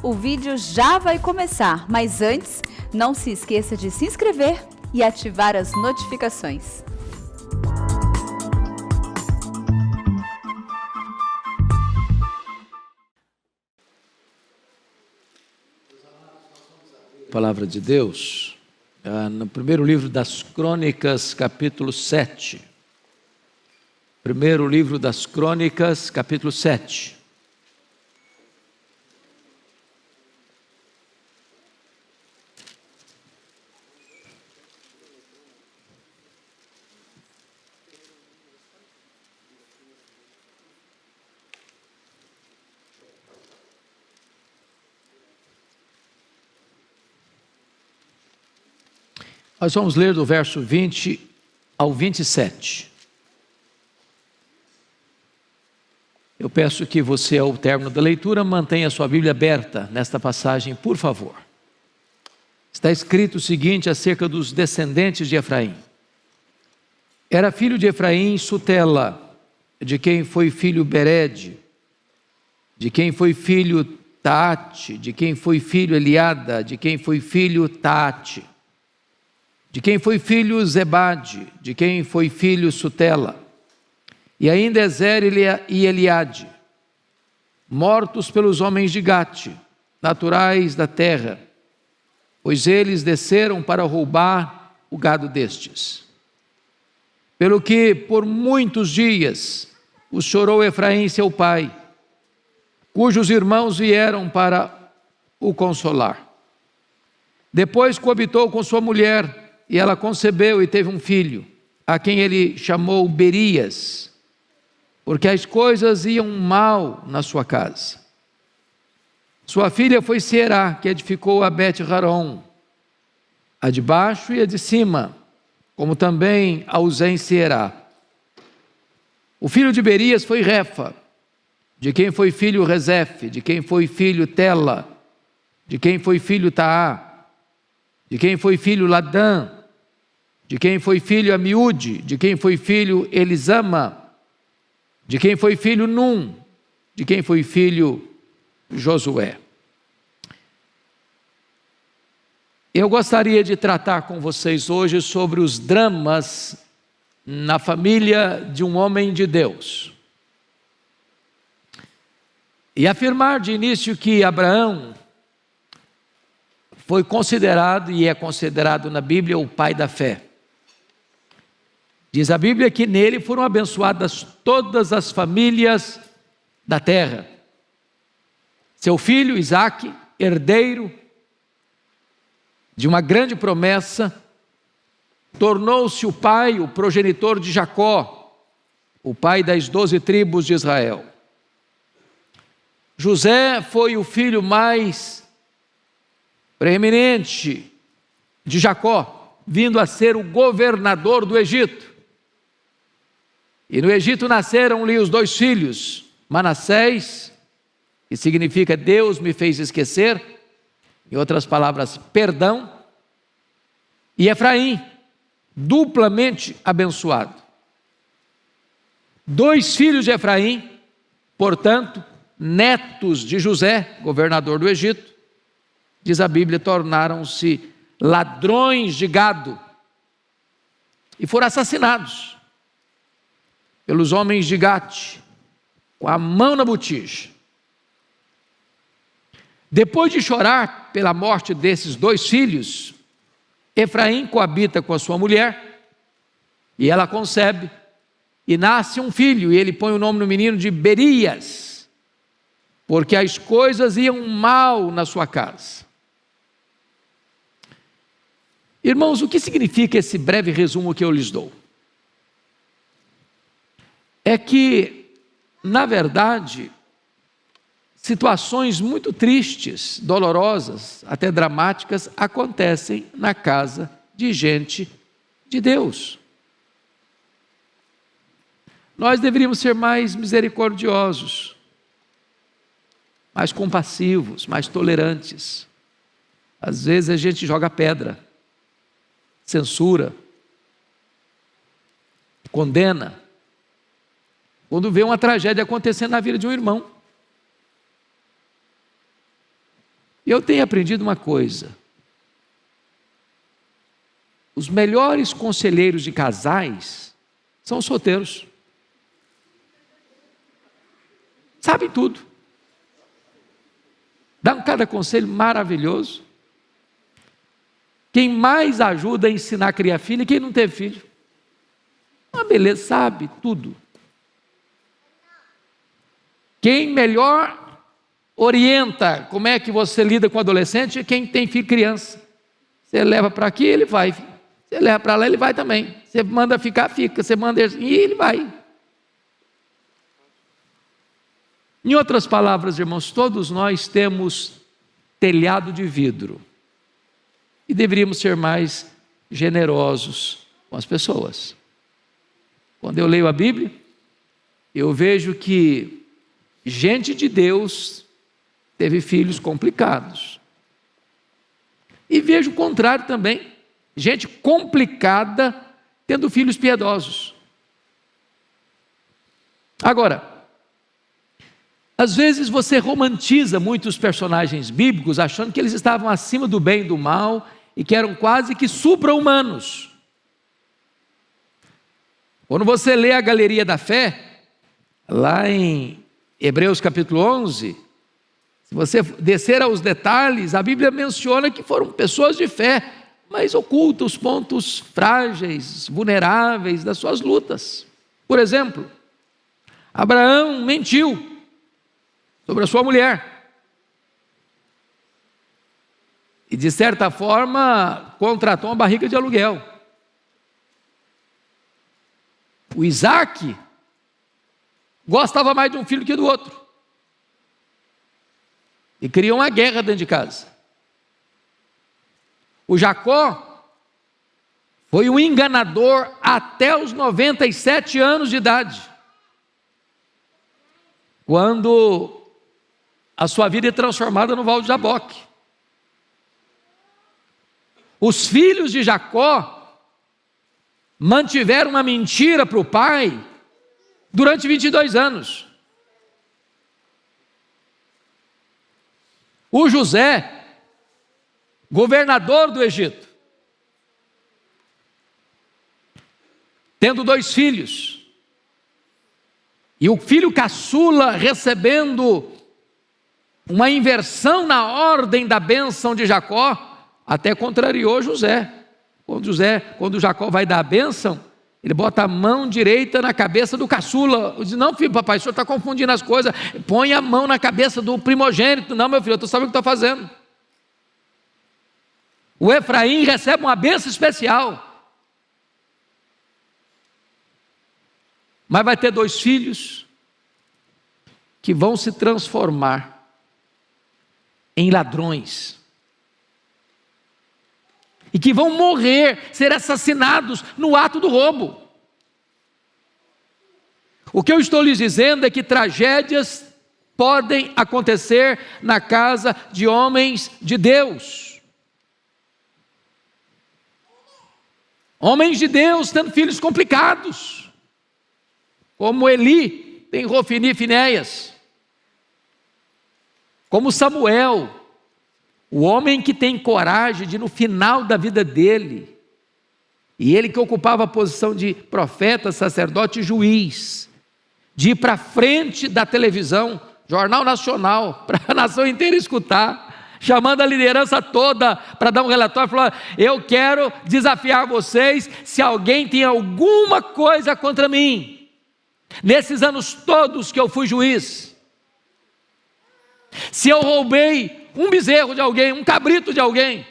O vídeo já vai começar, mas antes, não se esqueça de se inscrever e ativar as notificações. Palavra de Deus, no primeiro livro das Crônicas, capítulo 7. Primeiro livro das Crônicas, capítulo 7. Nós vamos ler do verso 20 ao 27. Eu peço que você, ao término da leitura, mantenha a sua Bíblia aberta nesta passagem, por favor. Está escrito o seguinte acerca dos descendentes de Efraim. Era filho de Efraim Sutela, de quem foi filho Bered, de quem foi filho Taate, de quem foi filho Eliada, de quem foi filho Taate, de quem foi filho Zebade, de quem foi filho Sutela, e ainda Ezer e Eliade, mortos pelos homens de Gate, naturais da terra, pois eles desceram para roubar o gado destes. Pelo que por muitos dias o chorou Efraim seu pai, cujos irmãos vieram para o consolar. Depois coabitou com sua mulher, e ela concebeu e teve um filho, a quem ele chamou Berias, porque as coisas iam mal na sua casa. Sua filha foi Será, que edificou a Bet-Raron, a de baixo e a de cima, como também a Uzem Será. O filho de Berias foi Refa, de quem foi filho Rezefe, de quem foi filho Tela, de quem foi filho Taá, de quem foi filho Ladã, de quem foi filho Amiúde, de quem foi filho Elisama, de quem foi filho Num, de quem foi filho Josué. Eu gostaria de tratar com vocês hoje sobre os dramas na família de um homem de Deus. E afirmar de início que Abraão foi considerado e é considerado na Bíblia o pai da fé. Diz a Bíblia que nele foram abençoadas todas as famílias da terra. Seu filho Isaque, herdeiro de uma grande promessa, tornou-se o pai, o progenitor de Jacó, o pai das 12 tribos de Israel. José foi o filho mais preeminente de Jacó, vindo a ser o governador do Egito. E no Egito nasceram-lhe os 2 filhos, Manassés, que significa Deus me fez esquecer, em outras palavras, perdão, e Efraim, duplamente abençoado. 2 filhos de Efraim, portanto, netos de José, governador do Egito, diz a Bíblia, tornaram-se ladrões de gado e foram assassinados pelos homens de Gate, com a mão na botija. Depois de chorar pela morte desses 2 filhos, Efraim coabita com a sua mulher, e ela concebe, e nasce um filho, e ele põe o nome no menino de Berias, porque as coisas iam mal na sua casa. Irmãos, o que significa esse breve resumo que eu lhes dou? É que, na verdade, situações muito tristes, dolorosas, até dramáticas, acontecem na casa de gente de Deus. Nós deveríamos ser mais misericordiosos, mais compassivos, mais tolerantes. Às vezes a gente joga pedra, censura, condena, quando vê uma tragédia acontecendo na vida de um irmão. E eu tenho aprendido uma coisa: os melhores conselheiros de casais são os solteiros. Sabem tudo. Dão cada conselho maravilhoso. Quem mais ajuda a ensinar a criar filho é quem não teve filho. Uma beleza, sabe tudo. Quem melhor orienta como é que você lida com o adolescente é quem tem filho criança. Você leva para aqui, ele vai. Você leva para lá, ele vai também. Você manda ficar, fica. Você manda e ele vai. Em outras palavras, irmãos, todos nós temos telhado de vidro. E deveríamos ser mais generosos com as pessoas. Quando eu leio a Bíblia, eu vejo que gente de Deus teve filhos complicados. E vejo o contrário também. Gente complicada tendo filhos piedosos. Agora, às vezes você romantiza muito os personagens bíblicos, achando que eles estavam acima do bem e do mal e que eram quase que supra-humanos. Quando você lê a Galeria da Fé, lá em Hebreus capítulo 11, se você descer aos detalhes, a Bíblia menciona que foram pessoas de fé, mas oculta os pontos frágeis, vulneráveis das suas lutas. Por exemplo, Abraão mentiu sobre a sua mulher. E de certa forma, contratou uma barriga de aluguel. O Isaac gostava mais de um filho que do outro. E criou uma guerra dentro de casa. O Jacó foi um enganador até os 97 anos de idade, quando a sua vida é transformada no Val de Jaboque. Os filhos de Jacó mantiveram uma mentira para o pai durante 22 anos. O José, governador do Egito, tendo 2 filhos, e o filho caçula recebendo uma inversão na ordem da bênção de Jacó, até contrariou José. Quando Jacó vai dar a bênção, ele bota a mão direita na cabeça do caçula. Diz: não, filho, papai, o senhor está confundindo as coisas. Põe a mão na cabeça do primogênito. Não, meu filho, eu estou sabendo o que estou fazendo. O Efraim recebe uma bênção especial, mas vai ter 2 filhos que vão se transformar em ladrões e que vão morrer, ser assassinados no ato do roubo. O que eu estou lhes dizendo é que tragédias podem acontecer na casa de homens de Deus. Homens de Deus tendo filhos complicados, como Eli tem Rofini e Finéias, como Samuel, o homem que tem coragem de, no final da vida dele, e ele que ocupava a posição de profeta, sacerdote e juiz, de ir para a frente da televisão, Jornal Nacional, para a nação inteira escutar, chamando a liderança toda para dar um relatório, falando: eu quero desafiar vocês, se alguém tem alguma coisa contra mim, nesses anos todos que eu fui juiz, se eu roubei um bezerro de alguém, um cabrito de alguém,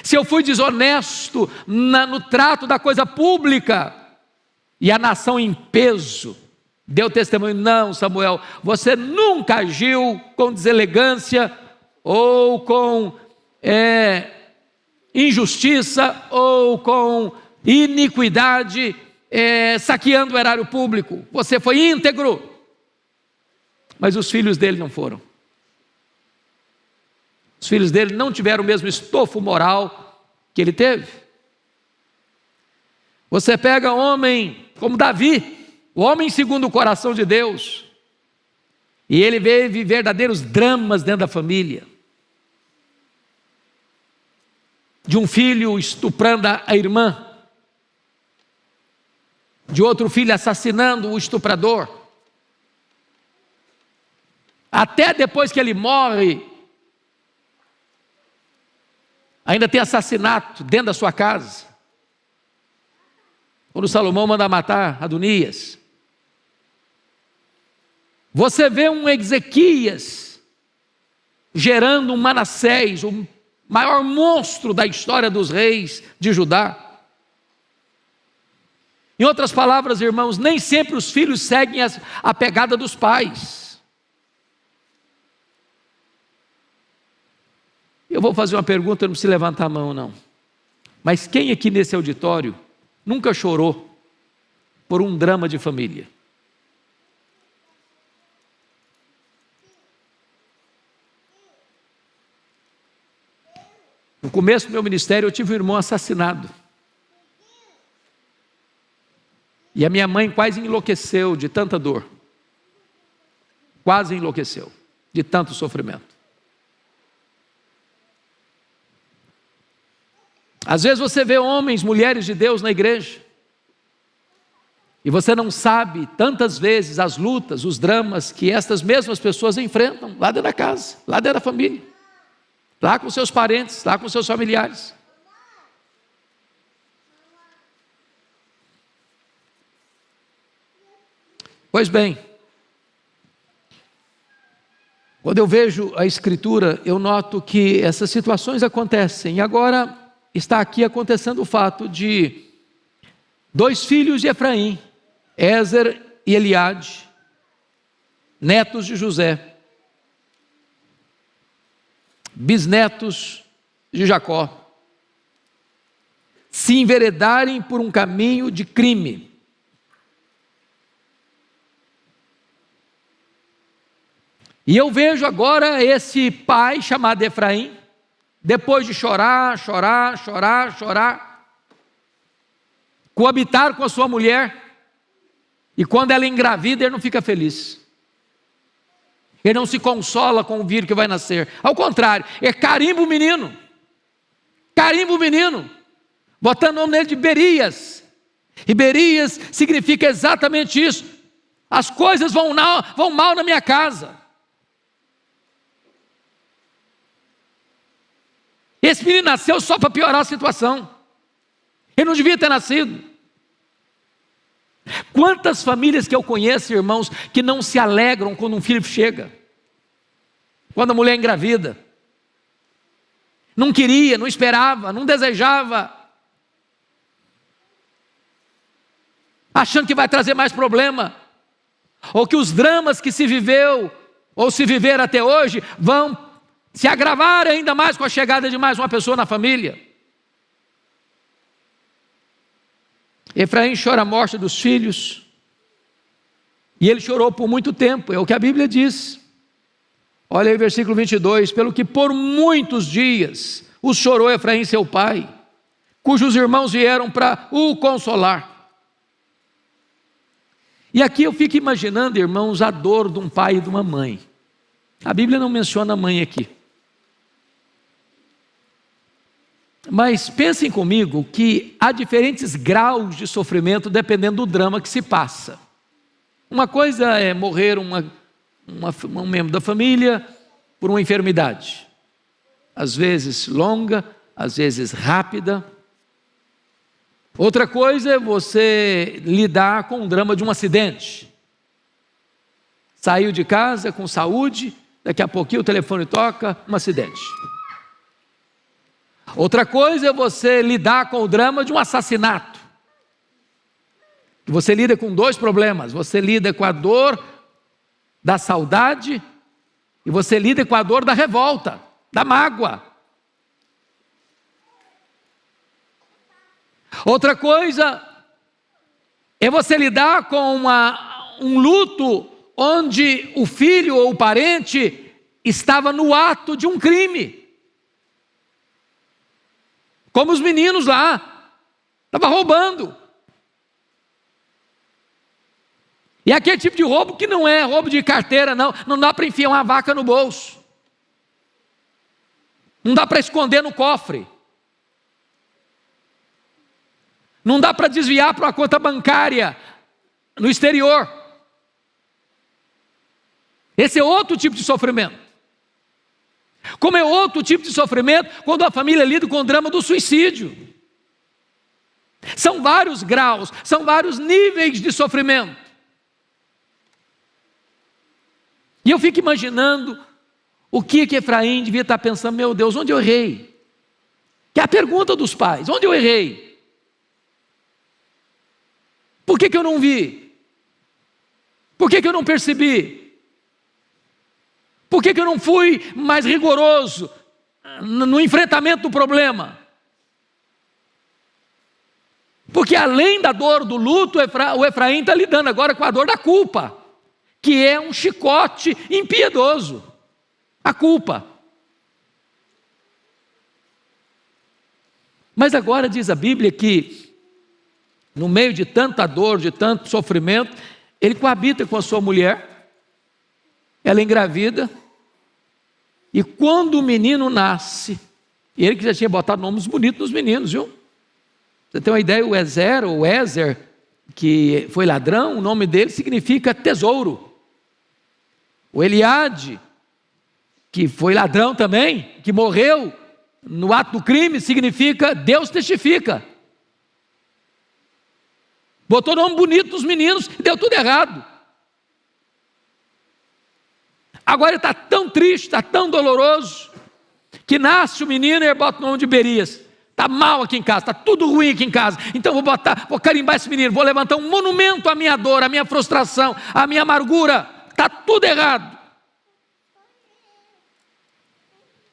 se eu fui desonesto no trato da coisa pública, e a nação em peso deu testemunho: não, Samuel, você nunca agiu com deselegância, ou com injustiça, ou com iniquidade, saqueando o erário público, você foi íntegro. Mas os filhos dele não foram. Os filhos dele não tiveram o mesmo estofo moral que ele teve. Você pega um homem como Davi, o homem segundo o coração de Deus, E ele vive verdadeiros dramas dentro da família. De um filho estuprando a irmã, de outro filho assassinando o estuprador. Até depois que ele morre, ainda tem assassinato dentro da sua casa. Quando Salomão manda matar Adonias. Você vê um Ezequias gerando um Manassés, o maior monstro da história dos reis de Judá. Em outras palavras, irmãos, nem sempre os filhos seguem a pegada dos pais. Eu vou fazer uma pergunta, não precisa levantar a mão não. Mas quem aqui nesse auditório nunca chorou por um drama de família? No começo do meu ministério eu tive um irmão assassinado. E a minha mãe quase enlouqueceu de tanta dor. Quase enlouqueceu de tanto sofrimento. Às vezes você vê homens, mulheres de Deus na igreja, e você não sabe tantas vezes as lutas, os dramas que estas mesmas pessoas enfrentam lá dentro da casa, lá dentro da família, lá com seus parentes, lá com seus familiares. Pois bem, quando eu vejo a Escritura, eu noto que essas situações acontecem. E agora está aqui acontecendo o fato de dois filhos de Efraim, Ézer e Eliade, netos de José, bisnetos de Jacó, se enveredarem por um caminho de crime. E eu vejo agora esse pai chamado Efraim, depois de chorar, coabitar com a sua mulher, e quando ela engravida, ele não fica feliz. Ele não se consola com o filho que vai nascer. Ao contrário, é carimba o menino. Carimba o menino. Botando o nome dele de Berias. E Berias significa exatamente isso. As coisas vão mal na minha casa. Esse menino nasceu só para piorar a situação. Ele não devia ter nascido. Quantas famílias que eu conheço, irmãos, que não se alegram quando um filho chega, quando a mulher engravida, não queria, não esperava, não desejava, achando que vai trazer mais problema, ou que os dramas que se viveu, ou se viver até hoje, vão se agravar ainda mais com a chegada de mais uma pessoa na família. Efraim chora a morte dos filhos, e ele chorou por muito tempo, é o que a Bíblia diz. Olha aí o versículo 22, pelo que por muitos dias o chorou Efraim seu pai, cujos irmãos vieram para o consolar. E aqui eu fico imaginando, irmãos, a dor de um pai e de uma mãe. A Bíblia não menciona a mãe aqui. Mas pensem comigo que há diferentes graus de sofrimento dependendo do drama que se passa. Uma coisa é morrer um membro da família por uma enfermidade. Às vezes longa, às vezes rápida. Outra coisa é você lidar com o drama de um acidente. Saiu de casa com saúde, daqui a pouquinho o telefone toca, um acidente. Outra coisa é você lidar com o drama de um assassinato. Você lida com dois problemas. Você lida com a dor da saudade e você lida com a dor da revolta, da mágoa. Outra coisa é você lidar com um luto onde o filho ou o parente estava no ato de um crime. Como os meninos lá, estava roubando. E aquele tipo de roubo que não é roubo de carteira, não. Não dá para enfiar uma vaca no bolso. Não dá para esconder no cofre. Não dá para desviar para uma conta bancária no exterior. Esse é outro tipo de sofrimento. Como é outro tipo de sofrimento quando a família lida com o drama do suicídio. São vários graus, são vários níveis de sofrimento. E eu fico imaginando o que Efraim devia estar pensando: meu Deus, onde eu errei? Que é a pergunta dos pais: onde eu errei? Por que eu não vi? Por que eu não percebi? Por que eu não fui mais rigoroso no enfrentamento do problema? Porque além da dor do luto, o Efraim está lidando agora com a dor da culpa, que é um chicote impiedoso. A culpa. Mas agora diz a Bíblia que, no meio de tanta dor, de tanto sofrimento, ele coabita com a sua mulher, ela engravida, e quando o menino nasce, ele que já tinha botado nomes bonitos nos meninos, viu? Você tem uma ideia, o Ezer, que foi ladrão, o nome dele significa tesouro. O Eliade, que foi ladrão também, que morreu no ato do crime, significa Deus testifica. Botou nome bonito nos meninos e deu tudo errado. Agora ele está tão triste, está tão doloroso, que nasce o menino e ele bota o nome de Berias. Está mal aqui em casa, está tudo ruim aqui em casa, então vou carimbar esse menino, vou levantar um monumento à minha dor, à minha frustração, à minha amargura. Está tudo errado.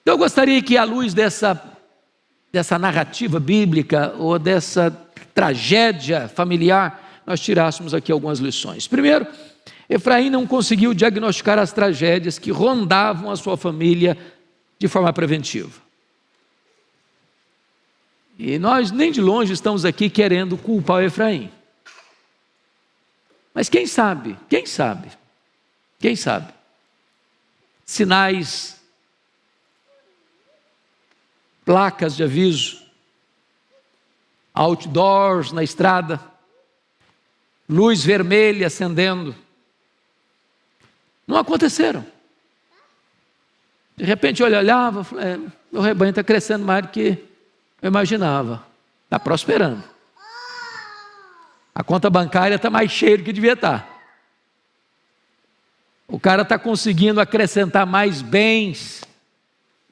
Então eu gostaria que, à luz dessa narrativa bíblica, ou dessa tragédia familiar, nós tirássemos aqui algumas lições. Primeiro, Efraim não conseguiu diagnosticar as tragédias que rondavam a sua família de forma preventiva. E nós nem de longe estamos aqui querendo culpar o Efraim. Mas quem sabe, sinais, placas de aviso, outdoors na estrada, luz vermelha acendendo, não aconteceram. De repente eu olhava, falei, meu rebanho está crescendo mais do que eu imaginava, está prosperando. A conta bancária está mais cheia do que devia estar. O cara está conseguindo acrescentar mais bens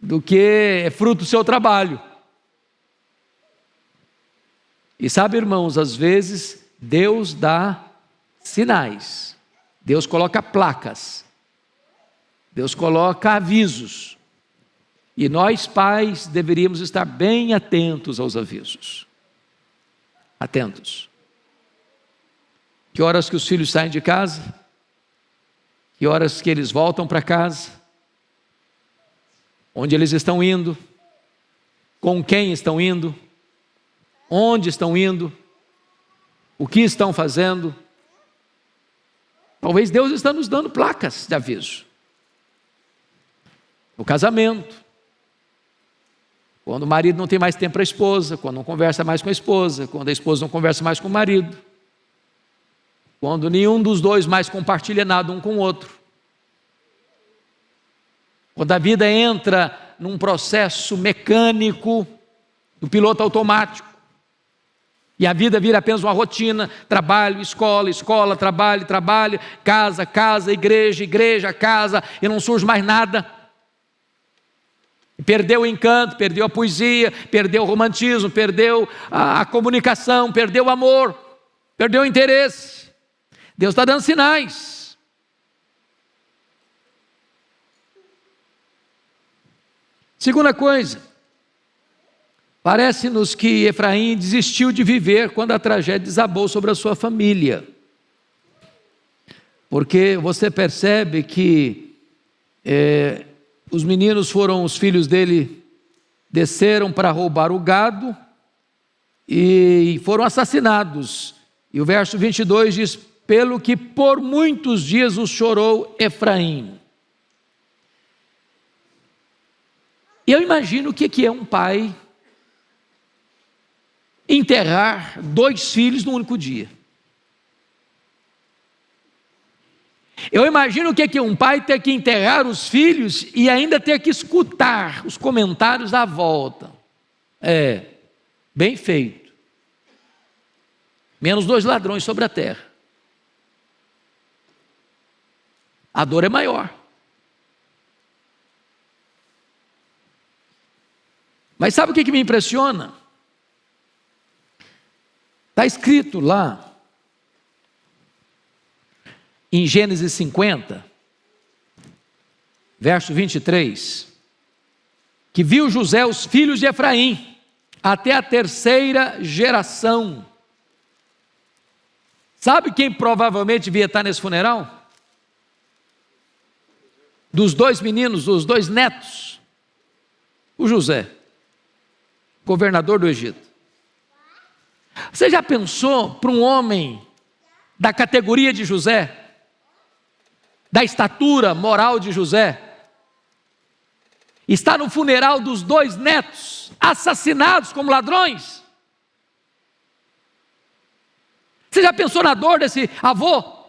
do que é fruto do seu trabalho. E sabe, irmãos, às vezes Deus dá sinais, Deus coloca placas, Deus coloca avisos. E nós, pais, deveríamos estar bem atentos aos avisos. Atentos. Que horas que os filhos saem de casa? Que horas que eles voltam para casa? Onde eles estão indo? Com quem estão indo? Onde estão indo? O que estão fazendo? Talvez Deus está nos dando placas de aviso. No casamento, quando o marido não tem mais tempo para a esposa, quando não conversa mais com a esposa, quando a esposa não conversa mais com o marido, quando nenhum dos dois mais compartilha nada um com o outro, quando a vida entra num processo mecânico, do piloto automático, e a vida vira apenas uma rotina: trabalho, escola, escola, trabalho, trabalho, casa, casa, igreja, igreja, casa, e não surge mais nada. Perdeu o encanto, perdeu a poesia, perdeu o romantismo, perdeu a comunicação, perdeu o amor, perdeu o interesse. Deus está dando sinais. Segunda coisa, parece-nos que Efraim desistiu de viver quando a tragédia desabou sobre a sua família. Porque você percebe que os meninos foram, os filhos dele desceram para roubar o gado e foram assassinados. E o verso 22 diz: pelo que por muitos dias o chorou Efraim. Eu imagino o que é um pai enterrar 2 filhos num único dia. Eu imagino o que é um pai ter que enterrar os filhos e ainda ter que escutar os comentários da volta. Bem feito. Menos 2 ladrões sobre a terra. A dor é maior. Mas sabe o que me impressiona? Está escrito lá, em Gênesis 50, verso 23, que viu José os filhos de Efraim, até a 3ª geração. Sabe quem provavelmente devia estar nesse funeral? Dos 2 meninos, dos 2 netos, o José, governador do Egito. Você já pensou para um homem da categoria de José, da estatura moral de José, está no funeral dos 2 netos, assassinados como ladrões? Você já pensou na dor desse avô?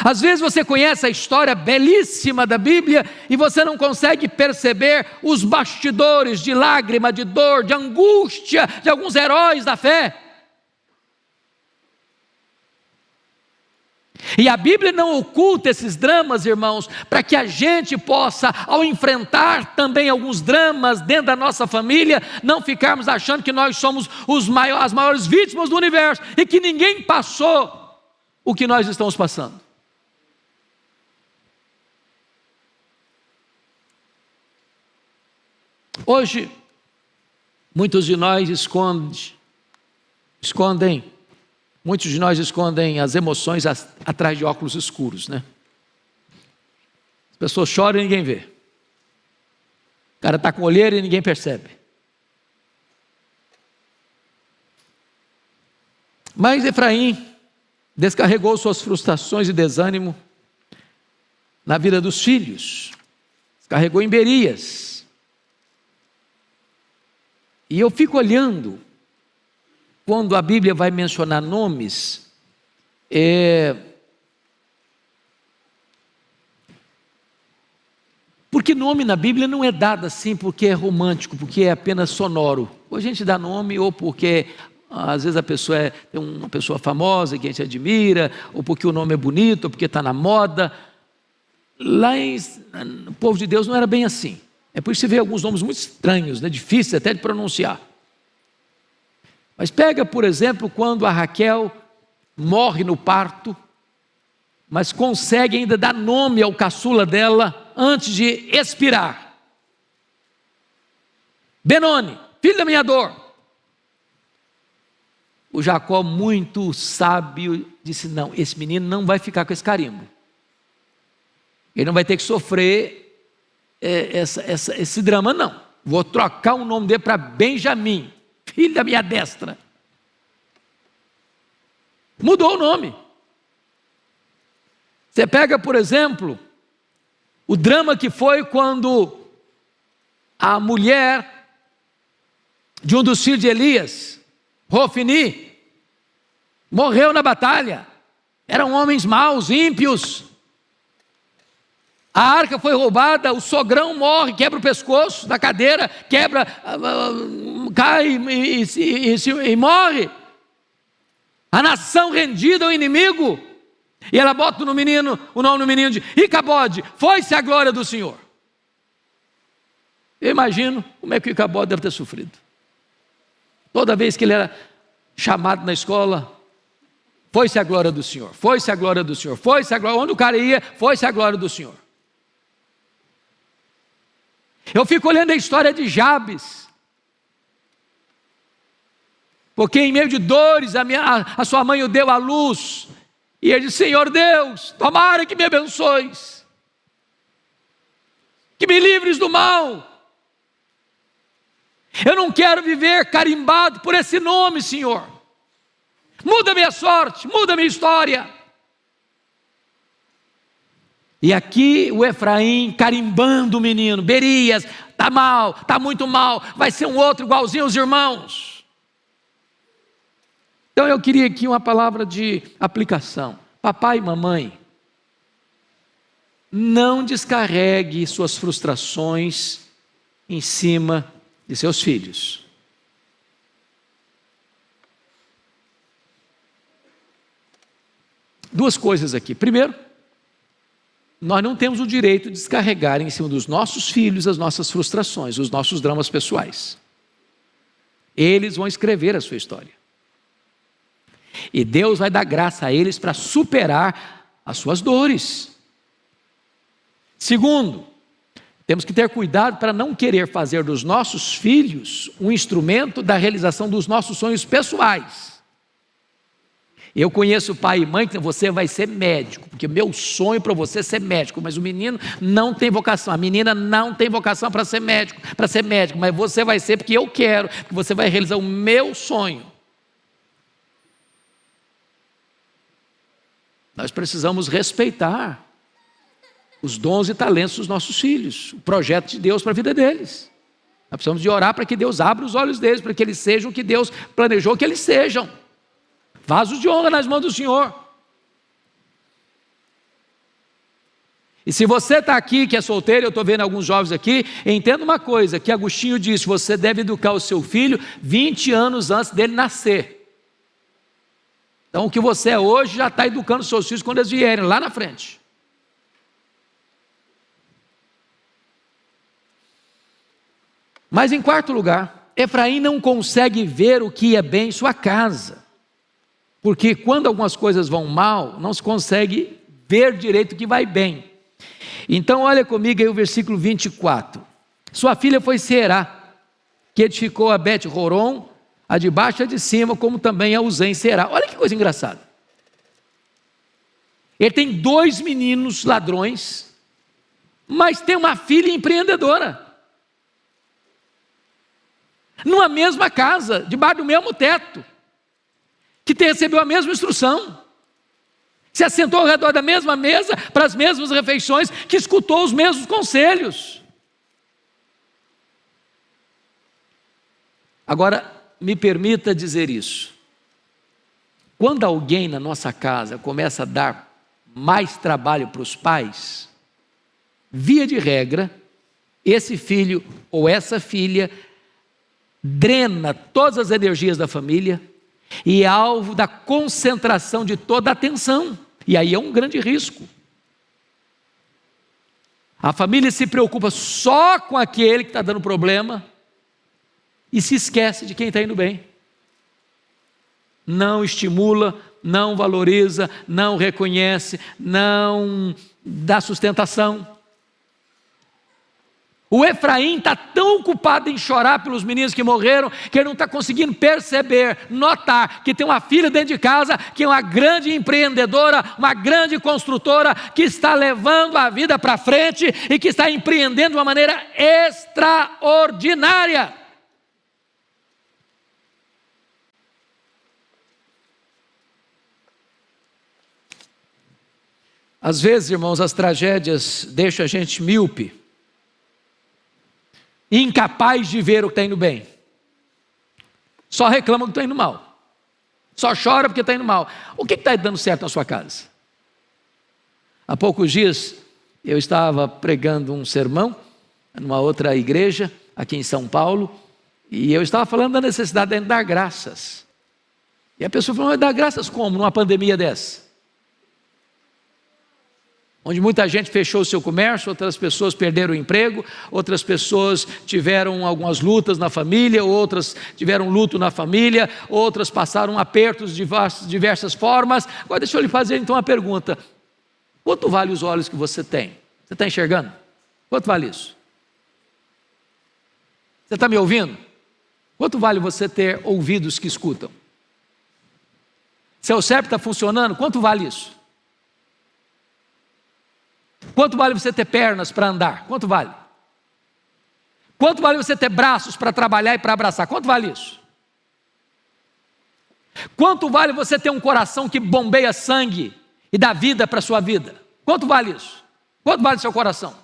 Às vezes você conhece a história belíssima da Bíblia e você não consegue perceber os bastidores de lágrima, de dor, de angústia de alguns heróis da fé. E a Bíblia não oculta esses dramas, irmãos, para que a gente possa, ao enfrentar também alguns dramas dentro da nossa família, não ficarmos achando que nós somos as maiores vítimas do universo e que ninguém passou o que nós estamos passando. Hoje, muitos de nós escondem as emoções atrás de óculos escuros, né? As pessoas choram e ninguém vê. O cara está com olheira e ninguém percebe. Mas Efraim descarregou suas frustrações e desânimo na vida dos filhos. Descarregou em Berias. E eu fico olhando, quando a Bíblia vai mencionar nomes, porque nome na Bíblia não é dado assim porque é romântico, porque é apenas sonoro. Ou a gente dá nome, ou porque às vezes a pessoa é uma pessoa famosa que a gente admira, ou porque o nome é bonito, ou porque está na moda. Lá no povo de Deus não era bem assim. É por isso que você vê alguns nomes muito estranhos, né? Difíceis até de pronunciar. Mas pega, por exemplo, quando a Raquel morre no parto, mas consegue ainda dar nome ao caçula dela antes de expirar. Benoni, filho da minha dor. O Jacó, muito sábio, disse: não, esse menino não vai ficar com esse carimbo. Ele não vai ter que sofrer esse drama, não. Vou trocar o nome dele para Benjamim, filho da minha destra. Mudou o nome. Você pega, por exemplo, o drama que foi quando a mulher de um dos filhos de Elias, Rofini, morreu na batalha. Eram homens maus, ímpios. A arca foi roubada, o sogrão morre, quebra o pescoço da cadeira, cai e morre. A nação rendida ao inimigo. E ela bota o nome do menino de Icabode, foi-se a glória do Senhor. Eu imagino como é que o Icabode deve ter sofrido. Toda vez que ele era chamado na escola, foi-se a glória do Senhor, foi-se a glória do Senhor, foi-se a glória, onde o cara ia, foi-se a glória do Senhor. Eu fico olhando a história de Jabes, porque em meio de dores a sua mãe o deu à luz, e ele disse: Senhor Deus, tomara que me abençoes, que me livres do mal. Eu não quero viver carimbado por esse nome, Senhor. muda a minha sorte, muda a minha história. E aqui o Efraim carimbando o menino: Berias, está mal, está muito mal, vai ser um outro igualzinho aos irmãos. Então eu queria aqui uma palavra de aplicação. Papai e mamãe, não descarregue suas frustrações em cima de seus filhos. Duas coisas aqui. Primeiro, nós não temos o direito de descarregar em cima dos nossos filhos as nossas frustrações, os nossos dramas pessoais. Eles vão escrever a sua história. E Deus vai dar graça a eles para superar as suas dores. Segundo, temos que ter cuidado para não querer fazer dos nossos filhos um instrumento da realização dos nossos sonhos pessoais. Eu conheço pai e mãe que você vai ser médico, porque meu sonho para você é ser médico, mas o menino não tem vocação, a menina não tem vocação para ser médico, mas você vai ser porque eu quero, porque você vai realizar o meu sonho. Nós precisamos respeitar os dons e talentos dos nossos filhos, o projeto de Deus para a vida deles. Nós precisamos de orar para que Deus abra os olhos deles, para que eles sejam o que Deus planejou que eles sejam. Vasos de honra nas mãos do Senhor. E se você está aqui que é solteiro, eu estou vendo alguns jovens aqui, entenda uma coisa, que Agostinho disse: você deve educar o seu filho 20 anos antes dele nascer. Então o que você é hoje já está educando os seus filhos quando eles vierem lá na frente. Mas em quarto lugar, Efraim não consegue ver o que é bem em sua casa. Porque quando algumas coisas vão mal, não se consegue ver direito o que vai bem. Então olha comigo aí o versículo 24. Sua filha foi Será, que edificou a Bet-Horon, a de baixo e a de cima, como também a Uzem Será. Olha que coisa engraçada. Ele tem 2 meninos ladrões, mas tem uma filha empreendedora. Numa mesma casa, debaixo do mesmo teto, que recebeu a mesma instrução, se assentou ao redor da mesma mesa, para as mesmas refeições, que escutou os mesmos conselhos. Agora, me permita dizer isso. Quando alguém na nossa casa começa a dar mais trabalho para os pais, via de regra, esse filho ou essa filha drena todas as energias da família e é alvo da concentração de toda a atenção, e aí é um grande risco. A família se preocupa só com aquele que está dando problema e se esquece de quem está indo bem. Não estimula, não valoriza, não reconhece, não dá sustentação. O Efraim está tão ocupado em chorar pelos meninos que morreram, que ele não está conseguindo perceber, notar que tem uma filha dentro de casa, que é uma grande empreendedora, uma grande construtora, que está levando a vida para frente e que está empreendendo de uma maneira extraordinária. Às vezes, irmãos, as tragédias deixam a gente míope, incapaz de ver o que está indo bem, só reclama que está indo mal, só chora porque está indo mal. O que está dando certo na sua casa? Há poucos dias eu estava pregando um sermão numa outra igreja aqui em São Paulo, e eu estava falando da necessidade de dar graças, e a pessoa falou: mas dar graças como numa pandemia dessa? Onde muita gente fechou o seu comércio, outras pessoas perderam o emprego, outras pessoas tiveram algumas lutas na família, outras tiveram luto na família, outras passaram apertos de diversas formas. Agora deixa eu lhe fazer então uma pergunta: quanto vale os olhos que você tem? Você está enxergando? Quanto vale isso? Você está me ouvindo? Quanto vale você ter ouvidos que escutam? Seu cérebro está funcionando? Quanto vale isso? Quanto vale você ter pernas para andar? Quanto vale? Quanto vale você ter braços para trabalhar e para abraçar? Quanto vale isso? Quanto vale você ter um coração que bombeia sangue e dá vida para a sua vida? Quanto vale isso? Quanto vale seu coração?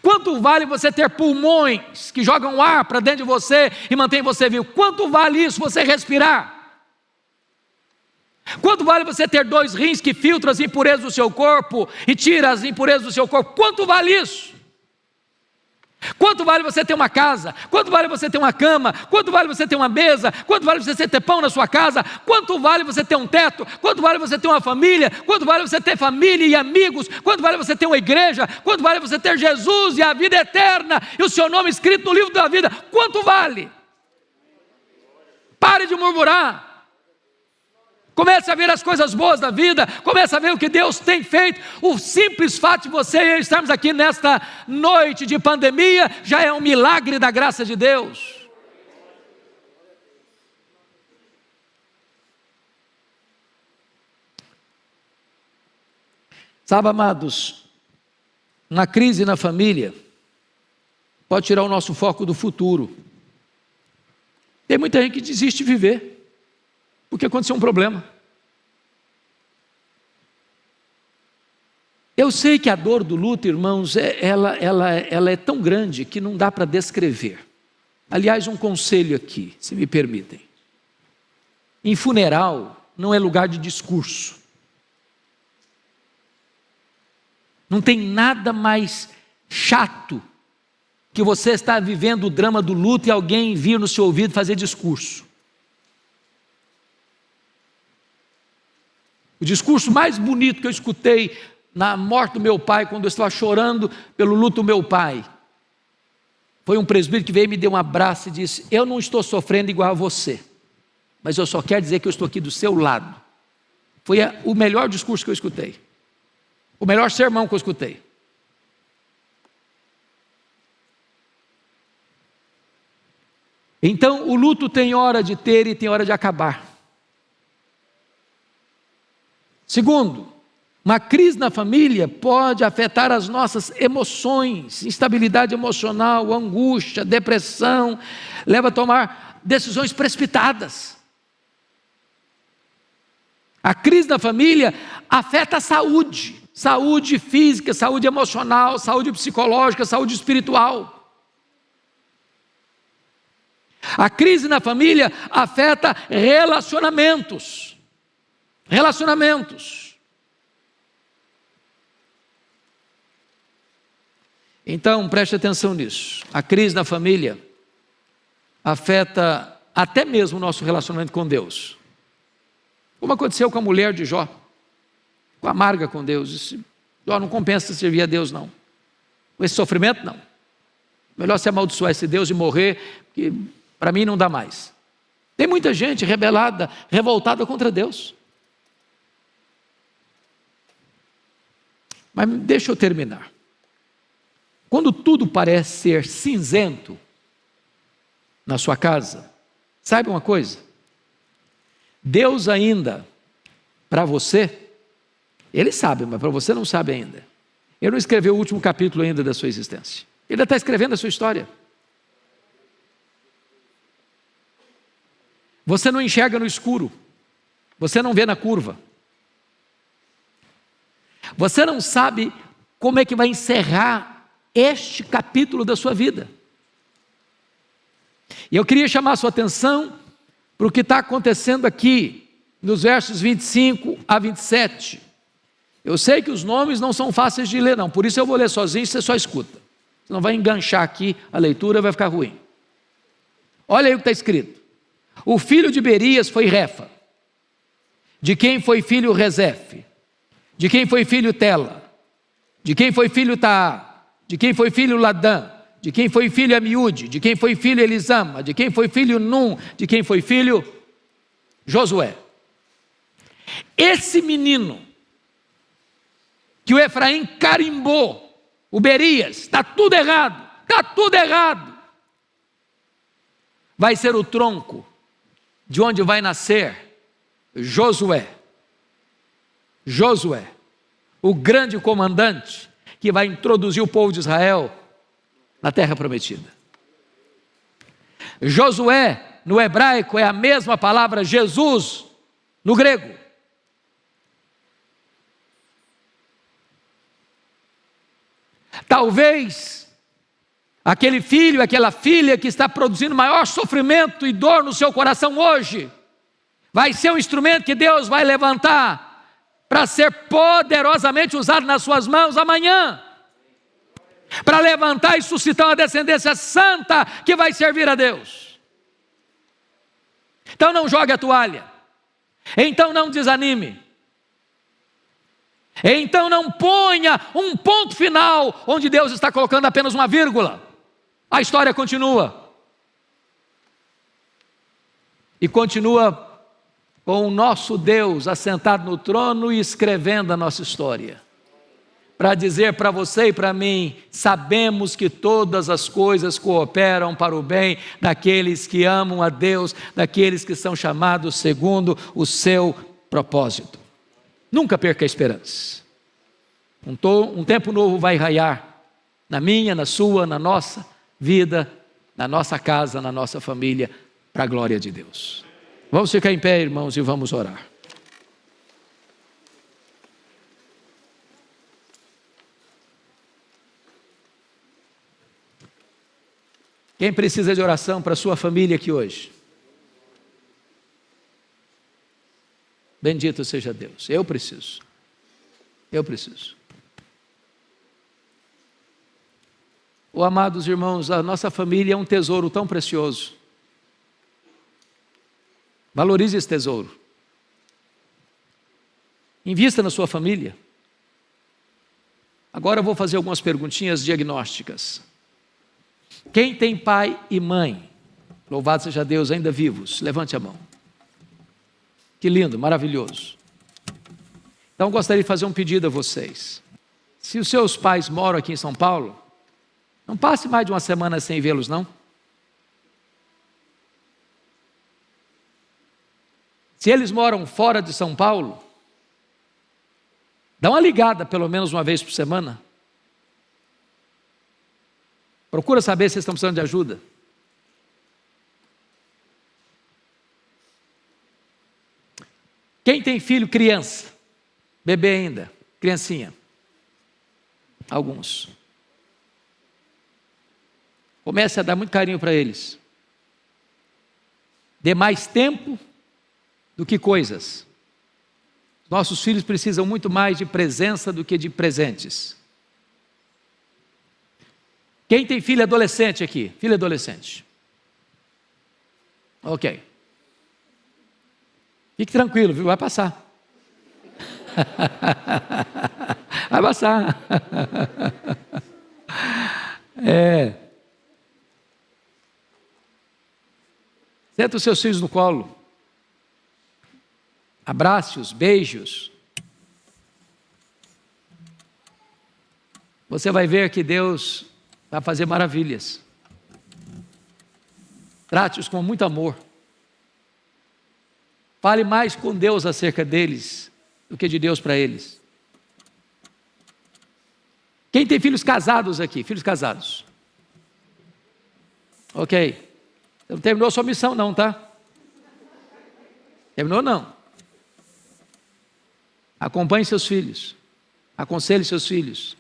Quanto vale você ter pulmões que jogam ar para dentro de você e mantém você vivo? Quanto vale isso, você respirar? Quanto vale você ter 2 rins que filtram as impurezas do seu corpo e tiram as impurezas do seu corpo? Quanto vale isso? Quanto vale você ter uma casa? Quanto vale você ter uma cama? Quanto vale você ter uma mesa? Quanto vale você ter pão na sua casa? Quanto vale você ter um teto? Quanto vale você ter uma família? Quanto vale você ter família e amigos? Quanto vale você ter uma igreja? Quanto vale você ter Jesus e a vida eterna e o seu nome escrito no livro da vida? Quanto vale? Pare de murmurar. Comece a ver as coisas boas da vida, comece a ver o que Deus tem feito. O simples fato de você e eu estarmos aqui nesta noite de pandemia, já é um milagre da graça de Deus. Sabe, amados, uma crise na família pode tirar o nosso foco do futuro. Tem muita gente que desiste de viver porque aconteceu um problema. Eu sei que a dor do luto, irmãos, ela é tão grande que não dá para descrever. Aliás, um conselho aqui, se me permitem. Em funeral não é lugar de discurso. Não tem nada mais chato que você estar vivendo o drama do luto e alguém vir no seu ouvido fazer discurso. O discurso mais bonito que eu escutei na morte do meu pai, quando eu estava chorando pelo luto do meu pai, foi um presbítero que veio e me deu um abraço e disse: eu não estou sofrendo igual a você, mas eu só quero dizer que eu estou aqui do seu lado. Foi o melhor discurso que eu escutei, o melhor sermão que eu escutei. Então o luto tem hora de ter e tem hora de acabar. Segundo, uma crise na família pode afetar as nossas emoções, instabilidade emocional, angústia, depressão, leva a tomar decisões precipitadas. A crise na família afeta a saúde física, saúde emocional, saúde psicológica, saúde espiritual. A crise na família afeta relacionamentos. Então, preste atenção nisso. A crise na família afeta até mesmo o nosso relacionamento com Deus. Como aconteceu com a mulher de Jó, com a amarga com Deus. Disse: Jó, não compensa servir a Deus, não. Com esse sofrimento, não. Melhor se amaldiçoar esse Deus e morrer, porque para mim não dá mais. Tem muita gente rebelada, revoltada contra Deus. Mas deixa eu terminar. Quando tudo parece ser cinzento na sua casa, sabe uma coisa? Deus ainda, para você, Ele sabe, mas para você não sabe ainda. Ele não escreveu o último capítulo ainda da sua existência. Ele está escrevendo a sua história. Você não enxerga no escuro. Você não vê na curva. Você não sabe como é que vai encerrar este capítulo da sua vida. E eu queria chamar a sua atenção para o que está acontecendo aqui, nos versos 25 a 27. Eu sei que os nomes não são fáceis de ler, não, por isso eu vou ler sozinho, você só escuta. Senão vai enganchar aqui a leitura, vai ficar ruim. Olha aí o que está escrito. O filho de Berias foi Refa, de quem foi filho Rezefe, de quem foi filho Tela, de quem foi filho Taá, de quem foi filho Ladã, de quem foi filho Amiúde, de quem foi filho Elisama, de quem foi filho Num, de quem foi filho Josué. Esse menino que o Efraim carimbou, o Berias, está tudo errado, vai ser o tronco de onde vai nascer Josué, o grande comandante que vai introduzir o povo de Israel na terra prometida. Josué no hebraico é a mesma palavra Jesus no grego. Talvez aquele filho, aquela filha que está produzindo maior sofrimento e dor no seu coração hoje, vai ser um instrumento que Deus vai levantar para ser poderosamente usado nas suas mãos amanhã, para levantar e suscitar uma descendência santa que vai servir a Deus. Então não jogue a toalha, então não desanime, então não ponha um ponto final onde Deus está colocando apenas uma vírgula. A história continua, e continua com o nosso Deus assentado no trono e escrevendo a nossa história, para dizer para você e para mim: sabemos que todas as coisas cooperam para o bem daqueles que amam a Deus, daqueles que são chamados segundo o seu propósito. Nunca perca a esperança. Um tempo novo vai raiar na minha, na sua, na nossa vida, na nossa casa, na nossa família, para a glória de Deus. Vamos ficar em pé, irmãos, e vamos orar. Quem precisa de oração para a sua família aqui hoje? Bendito seja Deus. Eu preciso. Oh, amados irmãos, a nossa família é um tesouro tão precioso. Valorize esse tesouro. Invista na sua família. Agora eu vou fazer algumas perguntinhas diagnósticas. Quem tem pai e mãe, louvado seja Deus, ainda vivos? Levante a mão. Que lindo, maravilhoso. Então gostaria de fazer um pedido a vocês. Se os seus pais moram aqui em São Paulo, não passe mais de uma semana sem vê-los, não. Se eles moram fora de São Paulo, dá uma ligada pelo menos uma vez por semana. Procura saber se vocês estão precisando de ajuda. Quem tem filho criança, bebê ainda, criancinha? Alguns. Comece a dar muito carinho para eles. Dê mais tempo do que coisas. Nossos filhos precisam muito mais de presença do que de presentes. Quem tem filho adolescente aqui? Filho adolescente. Ok. Fique tranquilo, viu? Vai passar. Vai passar. Senta os seus filhos no colo. Abrace-os, beije-os. Você vai ver que Deus vai fazer maravilhas. Trate-os com muito amor. Fale mais com Deus acerca deles do que de Deus para eles. Quem tem filhos casados aqui? Filhos casados. Ok. Você não terminou a sua missão não, tá? Terminou não. Acompanhe seus filhos. Aconselhe seus filhos.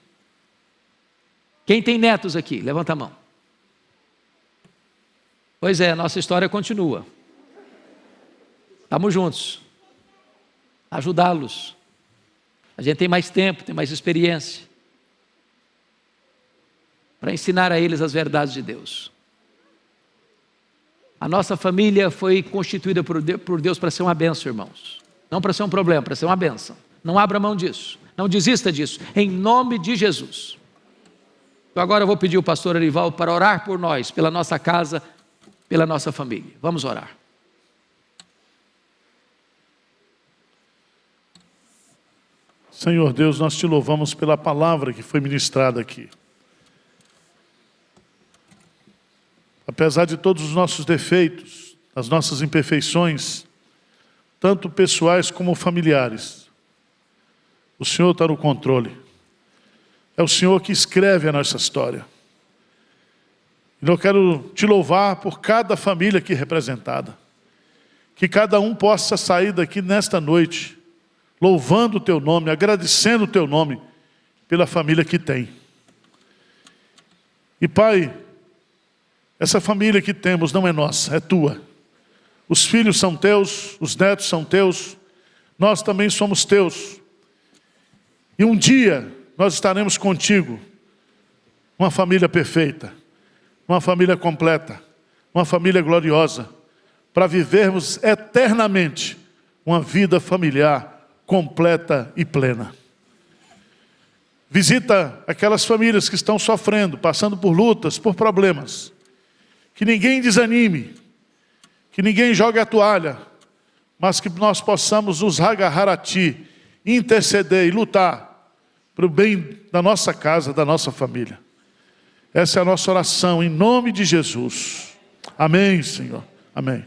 Quem tem netos aqui? Levanta a mão. Pois é, nossa história continua. Estamos juntos. Ajudá-los. A gente tem mais tempo, tem mais experiência para ensinar a eles as verdades de Deus. A nossa família foi constituída por Deus para ser uma bênção, irmãos. Não para ser um problema, para ser uma bênção. Não abra mão disso. Não desista disso. Em nome de Jesus. Então agora eu vou pedir ao pastor Arivaldo para orar por nós, pela nossa casa, pela nossa família. Vamos orar. Senhor Deus, nós te louvamos pela palavra que foi ministrada aqui. Apesar de todos os nossos defeitos, as nossas imperfeições, tanto pessoais como familiares, o Senhor está no controle. É o Senhor que escreve a nossa história. Eu quero te louvar por cada família aqui representada. Que cada um possa sair daqui nesta noite, louvando o teu nome, agradecendo o teu nome, pela família que tem. E Pai, essa família que temos não é nossa, é tua. Os filhos são teus, os netos são teus, nós também somos teus. E um dia nós estaremos contigo, uma família perfeita, uma família completa, uma família gloriosa, para vivermos eternamente uma vida familiar completa e plena. Visita aquelas famílias que estão sofrendo, passando por lutas, por problemas. Que ninguém desanime, que ninguém jogue a toalha, mas que nós possamos nos agarrar a Ti, interceder e lutar para o bem da nossa casa, da nossa família. Essa é a nossa oração, em nome de Jesus. Amém, Senhor. Amém.